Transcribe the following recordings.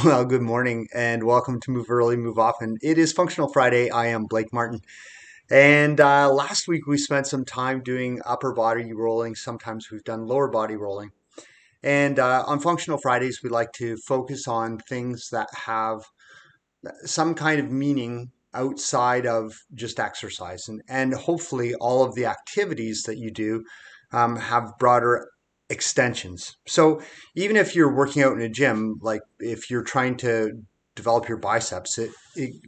Well, good morning and welcome to Move Early, Move Often. It is Functional Friday. I am Blake Martin. And last week we spent some time doing upper body rolling. Sometimes we've done lower body rolling. And on Functional Fridays, we like to focus on things that have some kind of meaning outside of just exercise. And hopefully, all of the activities that you do have broader extensions. So even if you're working out in a gym, like if you're trying to develop your biceps, it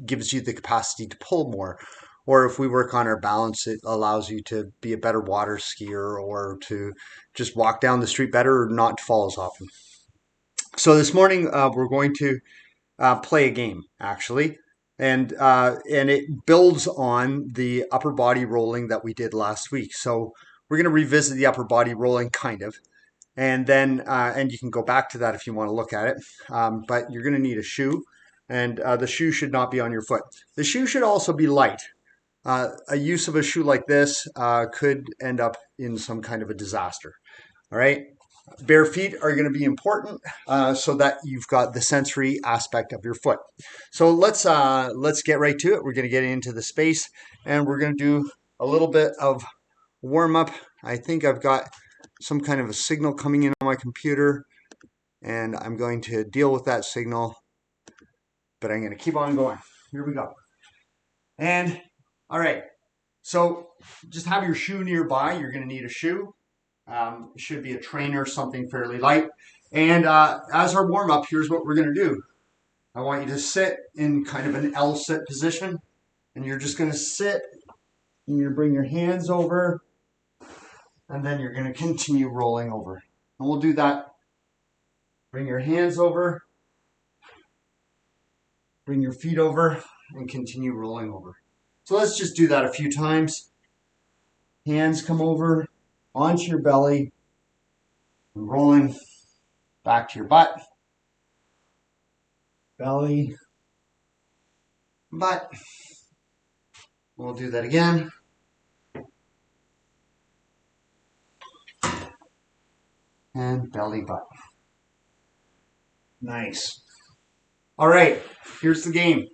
gives you the capacity to pull more. Or if we work on our balance, it allows you to be a better water skier or to just walk down the street better or not fall as often. So this morning, we're going to play a game actually, and it builds on the upper body rolling that we did last week. So we're going to revisit the upper body rolling kind of, and then and you can go back to that if you want to look at it. But you're going to need a shoe, and the shoe should not be on your foot. The shoe should also be light. A use of a shoe like this could end up in some kind of a disaster. All right. Bare feet are going to be important so that you've got the sensory aspect of your foot. So let's get right to it. We're going to get into the space and we're going to do a little bit of warm up. I think I've got some kind of a signal coming in on my computer and I'm going to deal with that signal, but I'm going to keep on going. Here we go. And all right. So just have your shoe nearby. You're going to need a shoe. It should be a trainer, something fairly light. And as our warm up, here's what we're going to do. I want you to sit in kind of an L sit position. And you're just going to sit. And you're going to bring your hands over. And then you're going to continue rolling over. And we'll do that. Bring your hands over. Bring your feet over. And continue rolling over. So let's just do that a few times. Hands come over onto your belly, and rolling back to your butt, belly, butt. We'll do that again. And belly, butt. Nice. All right, here's the game.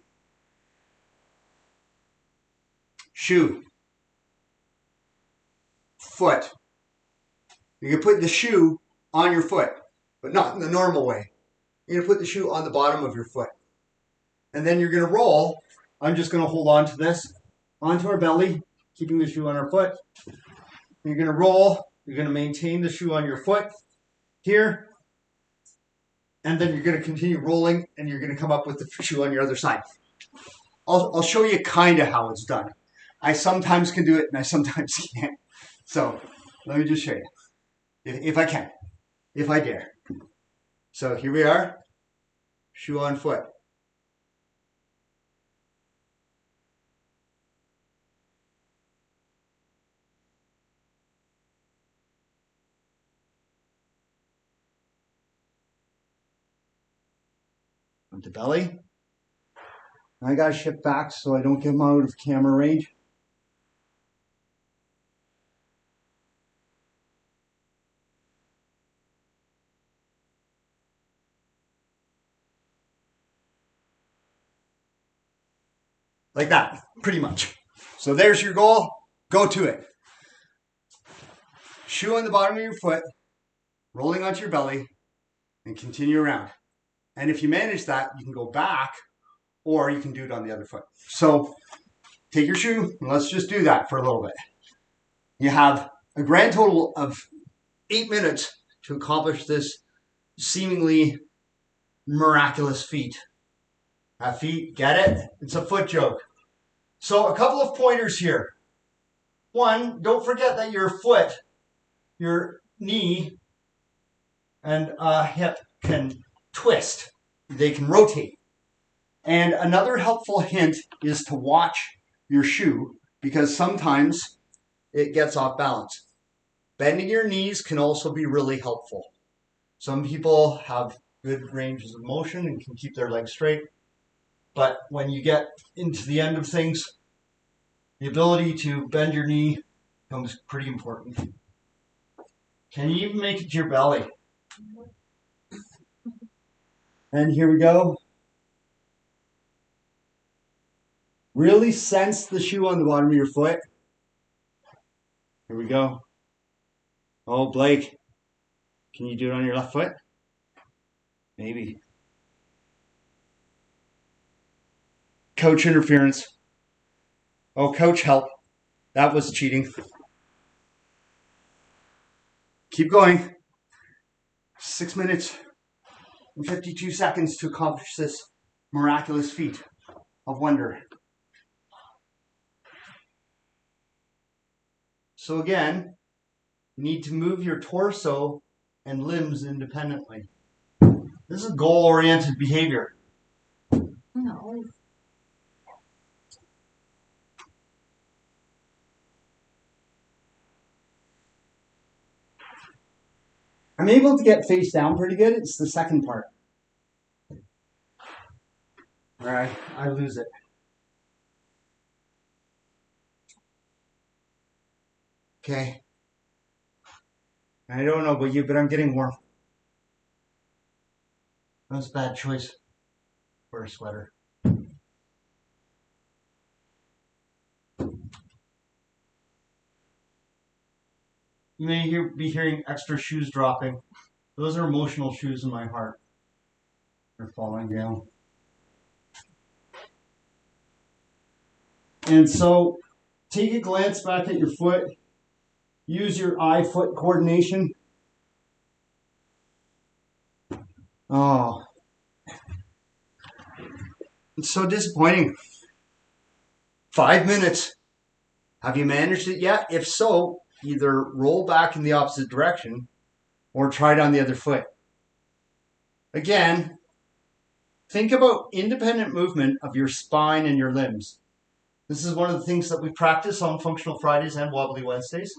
Shoe. Foot. You can put the shoe on your foot, but not in the normal way. You're going to put the shoe on the bottom of your foot. And then you're going to roll. I'm just going to hold on to this, onto our belly, keeping the shoe on our foot. You're going to roll. You're going to maintain the shoe on your foot here. And then you're going to continue rolling, and you're going to come up with the shoe on your other side. I'll show you kind of how it's done. I sometimes can do it, and I sometimes can't. So let me just show you. If I can, if I dare. So here we are, shoe on foot. Onto belly. I gotta shift back so I don't get them out of camera range. Like that, pretty much. So there's your goal. Go to it. Shoe on the bottom of your foot, rolling onto your belly, and continue around. And if you manage that, you can go back, or you can do it on the other foot. So take your shoe, and let's just do that for a little bit. You have a grand total of 8 minutes to accomplish this seemingly miraculous feat. Feet, get it? It's a foot joke. So a couple of pointers here. One, don't forget that your foot, your knee, and hip can twist. They can rotate. And another helpful hint is to watch your shoe because sometimes it gets off balance. Bending your knees can also be really helpful. Some people have good ranges of motion and can keep their legs straight. But when you get into the end of things, the ability to bend your knee becomes pretty important. Can you even make it to your belly? And here we go. Really sense the shoe on the bottom of your foot. Here we go. Oh, Blake, can you do it on your left foot? Maybe. Coach interference. Oh, coach, help. That was cheating. Keep going. 6 minutes and 52 seconds to accomplish this miraculous feat of wonder. So again, you need to move your torso and limbs independently. This is goal-oriented behavior. No. I'm able to get face down pretty good. It's the second part. All right, I lose it. Okay. I don't know about you, but I'm getting warm. That was a bad choice for a sweater. You may be hearing extra shoes dropping. Those are emotional shoes in my heart. They're falling down. And so take a glance back at your foot. Use your eye-foot coordination. Oh, it's so disappointing. 5 minutes. Have you managed it yet? If so, either roll back in the opposite direction or try it on the other foot. Again, think about independent movement of your spine and your limbs. This is one of the things that we practice on Functional Fridays and Wobbly Wednesdays.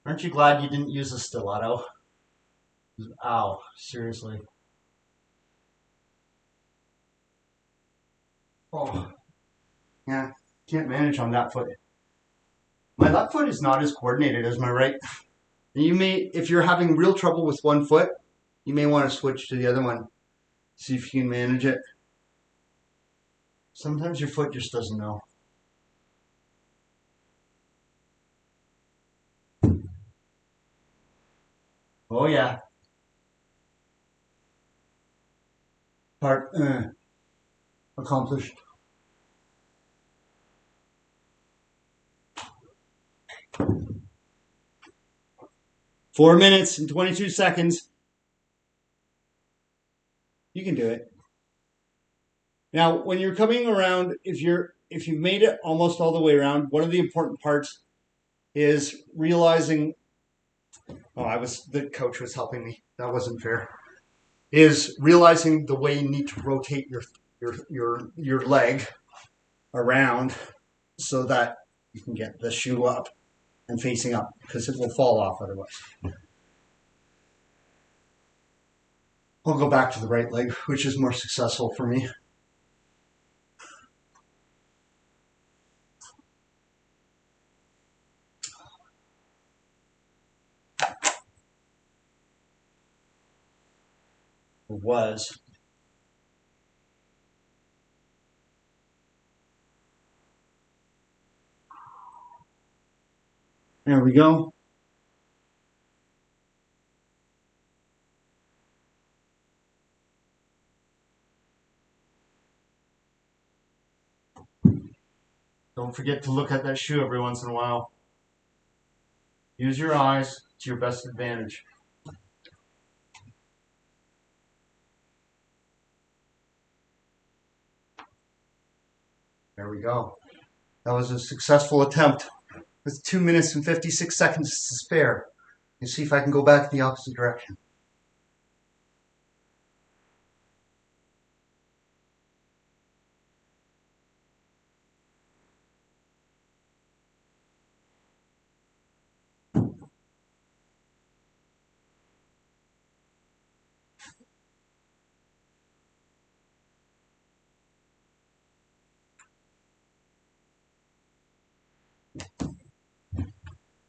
Aren't you glad you didn't use a stiletto? Ow, seriously. Oh, yeah, can't manage on that foot. My left foot is not as coordinated as my right. And you may, if you're having real trouble with one foot, you may want to switch to the other one. See if you can manage it. Sometimes your foot just doesn't know. Oh yeah. Part accomplished. Four minutes and 22 seconds. You can do it. Now, when you're coming around, if you've made it almost all the way around, one of the important parts is realizing. Oh, the coach was helping me. That wasn't fair. Is realizing the way you need to rotate your leg around so that you can get the shoe up and facing up, because it will fall off otherwise. I'll go back to the right leg, which is more successful for me. It was. There we go. Don't forget to look at that shoe every once in a while. Use your eyes to your best advantage. There we go. That was a successful attempt with 2 minutes and 56 seconds to spare. You see if I can go back in the opposite direction.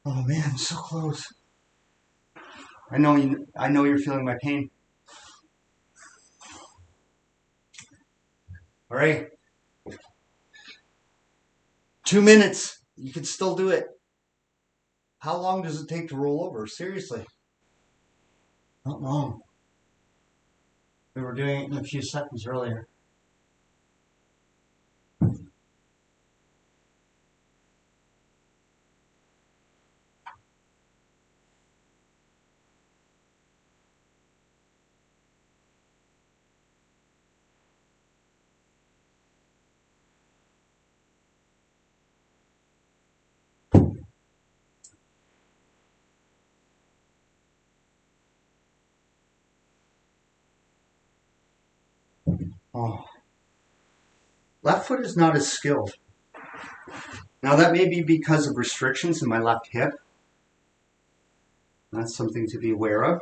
Oh man, so close. I know you're feeling my pain. All right. 2 minutes. You can still do it. How long does it take to roll over? Seriously. Not long. We were doing it in a few seconds earlier. Oh. Left foot is not as skilled. Now that may be because of restrictions in my left hip. That's something to be aware of.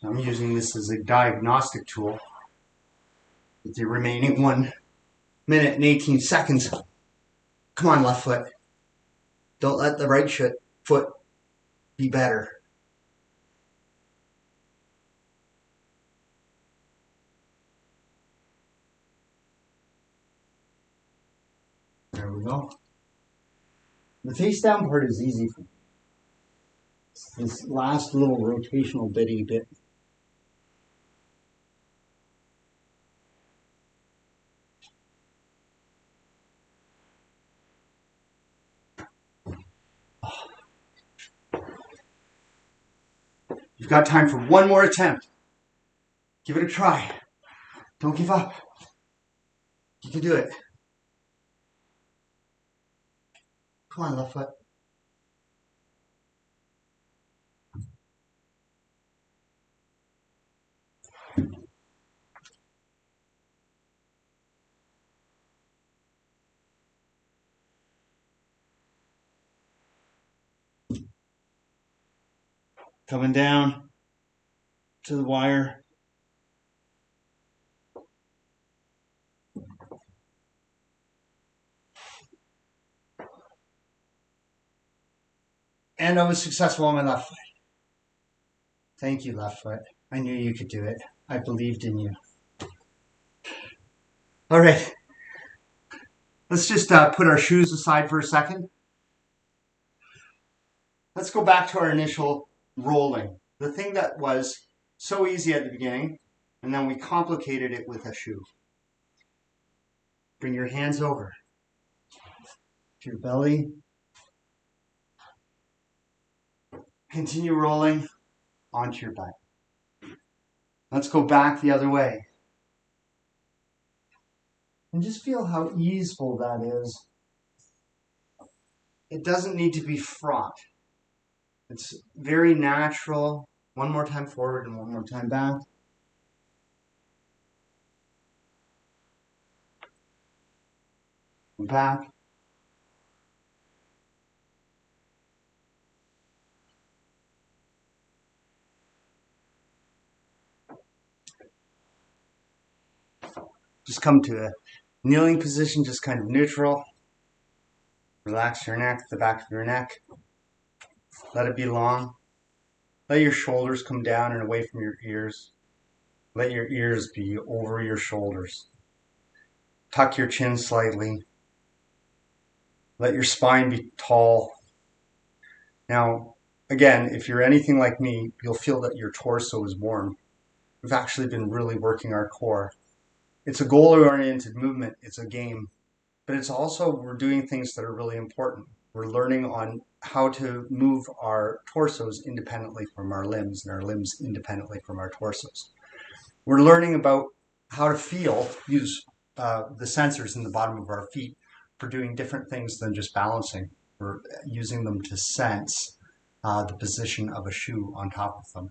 I'm using this as a diagnostic tool. With the remaining 1 minute and 18 seconds. Come on, left foot. Don't let the right foot be better. There we go. The face down part is easy for me. This last little rotational bitty bit. You've got time for one more attempt. Give it a try. Don't give up. You can do it. Come on, left foot. Coming down to the wire. And I was successful on my left foot. Thank you, left foot. I knew you could do it. I believed in you. All right. Let's just put our shoes aside for a second. Let's go back to our initial rolling. The thing that was so easy at the beginning, and then we complicated it with a shoe. Bring your hands over to your belly. Continue rolling onto your back. Let's go back the other way. And just feel how easeful that is. It doesn't need to be fraught. It's very natural. One more time forward and one more time back. And back. Just come to a kneeling position, just kind of neutral. Relax your neck, the back of your neck. Let it be long. Let your shoulders come down and away from your ears. Let your ears be over your shoulders. Tuck your chin slightly. Let your spine be tall. Now, again, if you're anything like me, you'll feel that your torso is warm. We've actually been really working our core. It's a goal-oriented movement. It's a game. But it's also, we're doing things that are really important. We're learning on how to move our torsos independently from our limbs and our limbs independently from our torsos. We're learning about how to use the sensors in the bottom of our feet for doing different things than just balancing. We're using them to sense the position of a shoe on top of them.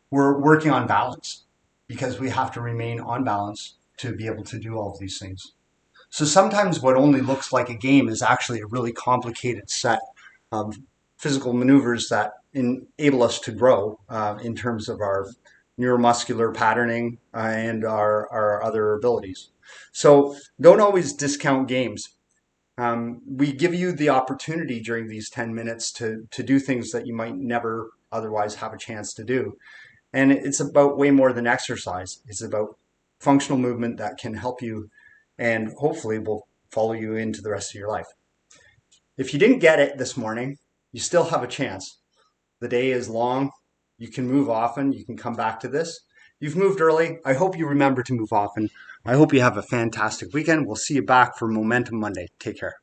We're working on balance because we have to remain on balance to be able to do all of these things. So sometimes what only looks like a game is actually a really complicated set of physical maneuvers that enable us to grow in terms of our neuromuscular patterning and our other abilities. So don't always discount games. We give you the opportunity during these 10 minutes to do things that you might never otherwise have a chance to do. And it's about way more than exercise. It's about functional movement that can help you and hopefully will follow you into the rest of your life. If you didn't get it this morning, you still have a chance. The day is long. You can move often. You can come back to this. You've moved early. I hope you remember to move often. I hope you have a fantastic weekend. We'll see you back for Momentum Monday. Take care.